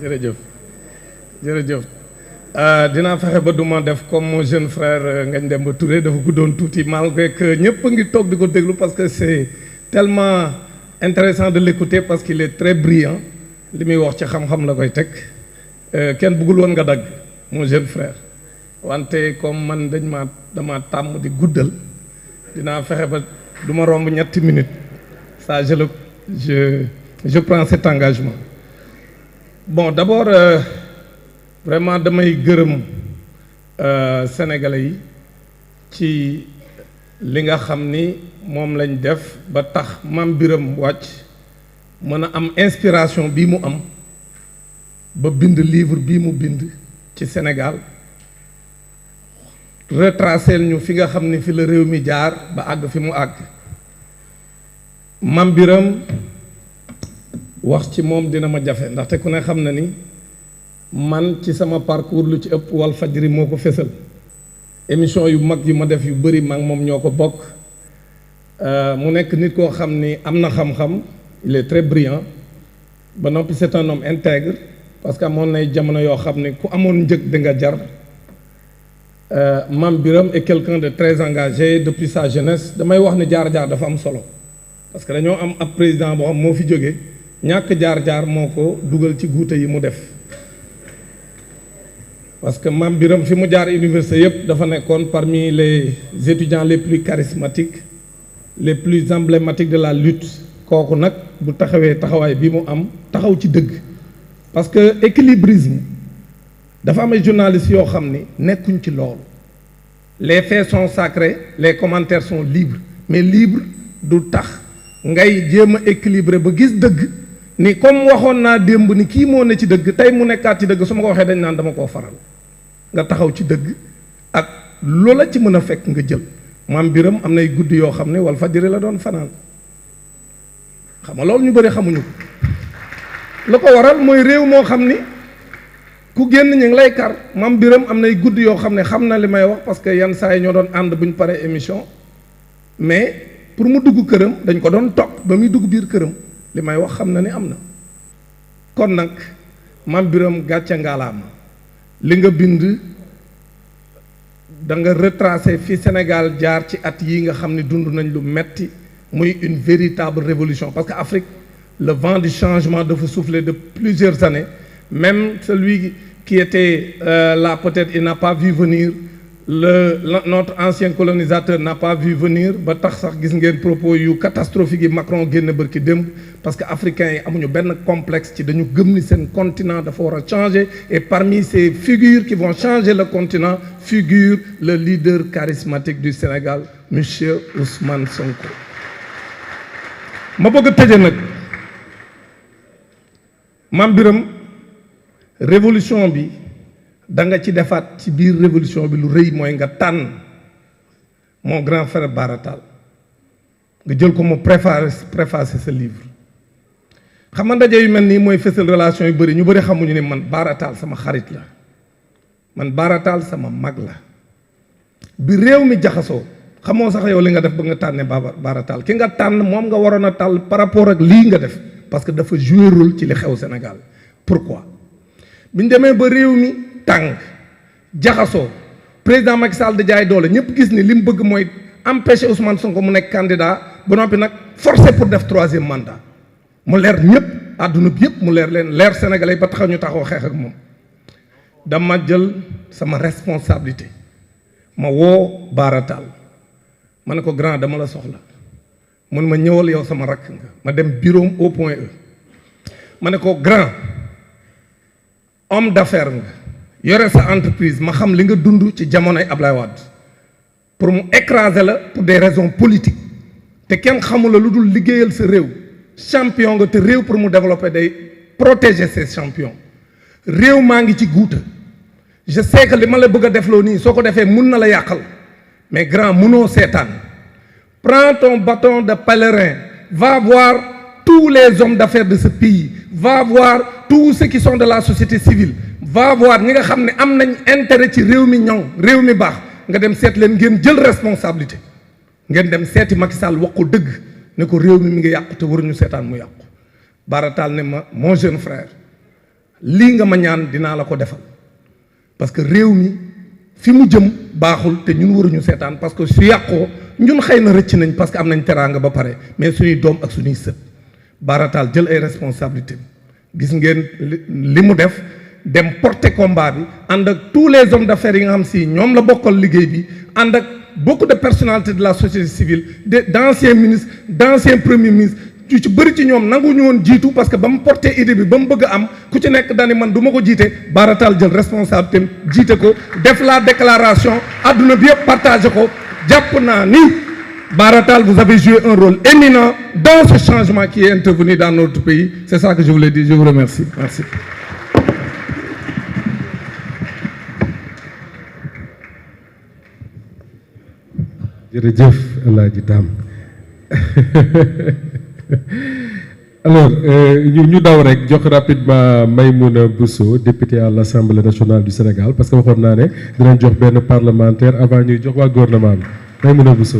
jërëjëf jërëjëf dinaa fexe ba duma def comme mon jeune frère Ngagne Demba Touré dafa guddoon tuuti malgré que ñëpp a ngi toog di ko déglu parce que c'est tellement intéressant de l'écouter parce qu'il est très brillant li muy wax ci xam-xam la koy teg kenn bëggul woon nga dagg mon jeune frère wante comme man dama tàmm di guddal dinaa fexe ba du ma romb ñetti minutes ça je prends cet engagement. Bon d'abord vraiment damay gërëm sénégalais yi ci li nga xam ni moom lañ def ba tax Mame Birame wàcc mën a am inspiration bii mu am ba bind livre bii mu bind ci Sénégal retracer ñu fi nga xam ni fi la réew mi jaar ba àgg fi mu àgg. Mame Birame wax ci moom dina ma jafe ndaxte ku ne xam na ni man ci sama parcours lu ci ëpp Walfadjri moo ko fésal émission yu mag yu ma def yu bëri mag moom ñoo ko bokk mu nekk nit koo xam ni am na xam-xam il est très brillant ba noppi c'est un homme intègre parce que amoon nay jamono yoo xam ne ku amoon njëg di nga jar Mame Birame est quelqu'un de très engagé depuis sa jeunesse damay wax ne jaar-jaar dafa am solo parce que dañoo am ab président boo xam moo fi jógee ñàkk jaar-jaar moo ko dugal ci guute yi mu def parce que Mame Birame fi mu jaar université yëpp dafa nekkoon parmi les étudiants les plus charismatiques les plus emblématiques de la lutte kooku nag bu taxawee taxawaay bi mu am taxaw ci dëgg parce que équilibrisme dafa am ay journalistes yoo xam ni nekkuñ ci loolu les faits sont sacrés les commentaires sont libres mais libre du tax ngay jéem a équilibré ba gis dëgg ni comme waxoon naa démb ni kii moo ne ci dëgg tey mu nekkaat ci dëgg su ma ko waxee dañ naan dama koo faral nga taxaw ci dëgg ak loola ci mën a fekk nga jël Mame Birame am nay guddi yoo xam ne Walfadjri la doon fanaan xam nga loolu ñu bëri xamuñu ko la ko waral mooy réew moo xam ni ku génn ñu ngi lay kar Mame Birame am nay guddi yoo xam ne xam na li may wax parce que yan saa yi ñoo doon ànd bu ñu paree émission mais pour mu dugg këram dañ ko doon topp ba muy dugg biir këram li may wax xam na ni am na kon nag Mame Birame gàcce ngaalaama li nga bind da nga retracer fi Sénégal jaar ci at yi nga xam ne dund nañ lu metti muy une véritable révolution parce que Afrique le vent du changement dafa souffler de plusieurs années même celui qui était là peut-être il n'a pas vu venir notre ancien colonisateur n'a pas vu venir ba tax sax gis ngeen propos yu catastrophique yi Macron génn bërki démb parce que africains yi amuñu benn complexe ci dañu gëm ni seen continent dafa war a changer et parmi ces figures qui vont changer le continent figure le leader charismatique du Sénégal monsieur Ousmane Sonko. ma bëgg a tëje nag Mame Birame révolution bi da nga ci defaat ci biir révolution bi lu rëy mooy nga tànn mon grand frère Bara Tall nga jël ko mu préfacer sa livre xam nga ndaje yu mel nii mooy fësal relation yu bëri ñu bëri xamuñu ni man Bara Tall sama xarit la man Bara Tall sama mag la bi réew mi jaxasoo xamoo sax yow li nga def ba nga tànnee Bara Tall ki nga tànn moom nga waroon a tàll par rapport ak lii nga def parce que dafa jouer rôle ci li xew Sénégal pourquoi bi ñu demee ba réew mi tàng jaxasoo président Macky Sall di jaay doole ñëpp gis ni li mu bëgg mooy empêcher Ousmane Sonko mu nekk candidat ba noppi nag forcé pour def 3e mandat mu leer ñëpp àdduna bi yëpp mu leer leen leer sénégalais ba taxaw ñu taxaw xeex ak moom dama jël sama responsabilité ma woo Bara Tall ma ne ko grand dama la soxla mun ma ñëwal yow sama rakk nga ma dem bureau au point E ma ne ko grand homme d'affaires nga yore sa entreprise ma xam li nga dund ci jamonoy Ablaye Wade pour mu écraser la pour des raisons politiques te kenn xamula lu dul liggéeyal sa réew champion nga te réew pour mu développer day protéger ses champions réew maa ngi ci guuta je sais que li ma la bëgg a defloo nii soo ko defee mun na la yàqal mais grand munoo seetaan prends ton bâton de pèlerin va voir tous les hommes d'affaires de ce pays va voir tous ceux qui sont de la société civile va voir ñi nga xam ne am nañ intérêt ci réew mi ñoŋ réew mi baax nga dem seet leen ngeen jël responsabilité ngeen dem seeti Macky Sall wax ko dëgg ne ko réew mi ngi yàqu te waruñu seetaan mu yàqu. Bara Tall ne ma mon jeune frère lii nga ma ñaan dinaa la ko defal parce que réew mi fi mu jëm baaxul te ñun waruñu seetaan parce que su yàqoo ñun xëy na rëcc nañ parce que am nañ teraanga ba pare mais suñuy doom ak suñuy sët. Bara Tall jël ay responsabilités gis ngeen li mu def dem porter combat bi ànd ak tous les hommes d'affaires yi nga xam si ñoom la bokkal liggéey bi ànd ak beaucoup de personnalités de la société civile d'anciens ministres d'anciens premiers ministres yu ci bëri ci ñoom nangu ñu woon jiitu parce que ba mu porté idée bi ba mu bëgg a am ku ci nekk dani man du ma ko jiite. Bara Tall jël responsabilité jiite ko def la déclaration adduna bi yëpp partagé ko jàpp naa ni Bara Tall, vous avez joué un rôle éminent dans ce changement qui est intervenu dans notre pays. C'est ça que je voulais dire. Je vous remercie. Merci. Jërëjëf El Hadji Dame alors ñu daw rek jox rapidement Maïmouna Bousso député à l'Assemblée nationale du Sénégal parce que waxoon naa ne dinañ jox benn parlementaire avant ñuy jox waa gouvernement bi Maïmouna Bousso.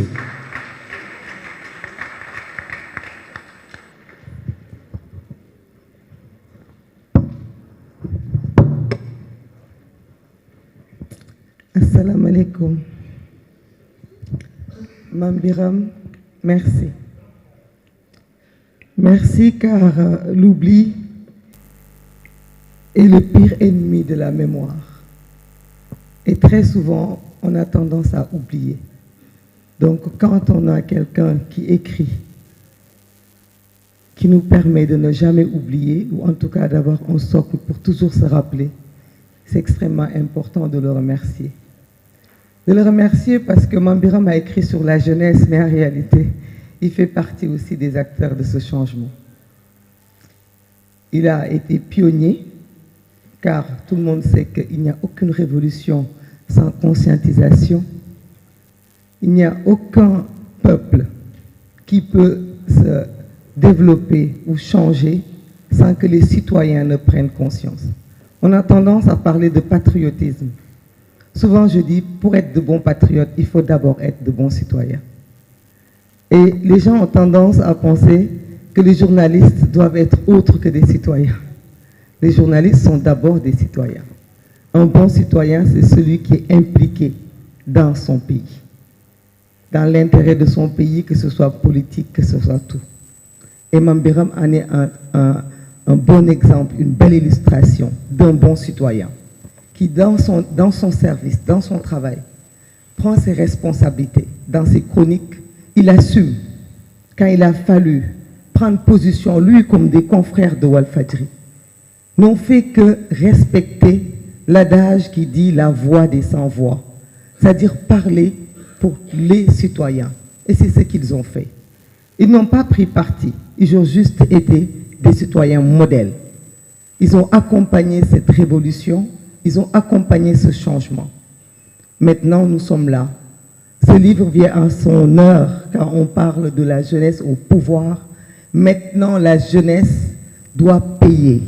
Assalamu alaikum. Mame Birame, merci. Merci car l'oubli est le pire ennemi de la mémoire. Et très souvent, on a tendance à oublier. Donc quand on a quelqu'un qui écrit, qui nous permet de ne jamais oublier, ou en tout cas d'avoir un socle pour toujours se rappeler, c'est extrêmement important de le remercier. De le remercier parce que Mame Birame a écrit sur la jeunesse, mais en réalité, il fait partie aussi des acteurs de ce changement. Il a été pionnier, car tout le monde sait qu'il n'y a aucune révolution sans conscientisation. Il n'y a aucun peuple qui peut se développer ou changer sans que les citoyens ne prennent conscience. On a tendance à parler de patriotisme. Souvent, je dis, pour être de bons patriotes, il faut d'abord être de bons citoyens. Et les gens ont tendance à penser que les journalistes doivent être autres que des citoyens. Les journalistes sont d'abord des citoyens. Un bon citoyen, c'est celui qui est impliqué dans son pays, dans l'intérêt de son pays, que ce soit politique, que ce soit tout. Et Mame Birame en est un bon exemple, une belle illustration d'un bon citoyen qui, dans son service, dans son travail, prend ses responsabilités. Dans ses chroniques, il assume. Quand il a fallu prendre position, lui comme des confrères de Walfadjri, n'ont fait que respecter l'adage qui dit la voix des sans-voix, c'est-à-dire parler pour les citoyens. Et c'est ce qu'ils ont fait. Ils n'ont pas pris parti, ils ont juste été des citoyens modèles. Ils ont accompagné cette révolution, ils ont accompagné ce changement. Maintenant, nous sommes là. Ce livre vient à son heure quand on parle de la jeunesse au pouvoir. Maintenant, la jeunesse doit payer.